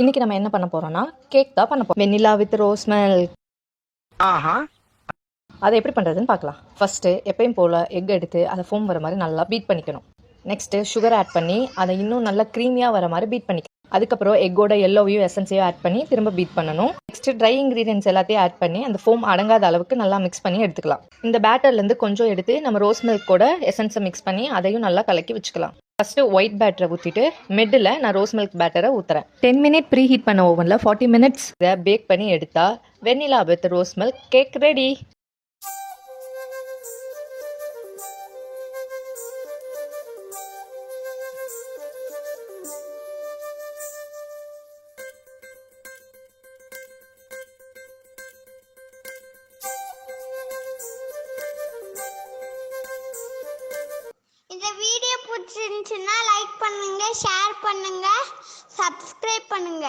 இன்னைக்கு நம்ம என்ன பண்ண போறோம்னா கேக் தான் பண்ண போறோம். வெண்ணிலா வித் ரோஸ் மில்க். அதை எப்படி பண்ணுறதுன்னு பார்க்கலாம். ஃபஸ்ட்டு எப்பயும் போல் எக் எடுத்து அதை ஃபோம் வர மாதிரி நல்லா பீட் பண்ணிக்கணும். நெக்ஸ்ட்டு சுகர் ஆட் பண்ணி அதை இன்னும் நல்லா க்ரீமியாக வர மாதிரி பீட் பண்ணிக்கணும். அதுக்கப்புறம் எக்கோட எல்லோவையும் எசன்ஸையும் ஆட் பண்ணி திரும்ப பீட் பண்ணணும். நெக்ஸ்ட்டு ட்ரை இன்க்ரீடியன்ஸ் எல்லாத்தையும் ஆட் பண்ணி அந்த ஃபோம் அடங்காத அளவுக்கு நல்லா மிக்ஸ் பண்ணி எடுத்துக்கலாம். இந்த பேட்டர்லேருந்து கொஞ்சம் எடுத்து நம்ம ரோஸ் மில்கோட எசன்ஸை மிக்ஸ் பண்ணி அதையும் நல்லா கலக்கி வச்சுக்கலாம். ஃபஸ்ட்டு ஒயிட் பேட்டரை ஊற்றிட்டு மிடில் நான் ரோஸ் மில்க் பேட்டரை ஊற்றுறேன். 10 மினிட் ப்ரீ ஹீட் பண்ண ஓவனில் 40 மினிட்ஸ் பேக் பண்ணி எடுத்தா vanilla with rose milk cake ready. இந்த வீடியோ பிடிச்சிருந்துச்சுன்னா லைக் பண்ணுங்க, ஷேர் பண்ணுங்க, சப்ஸ்கிரைப் பண்ணுங்க.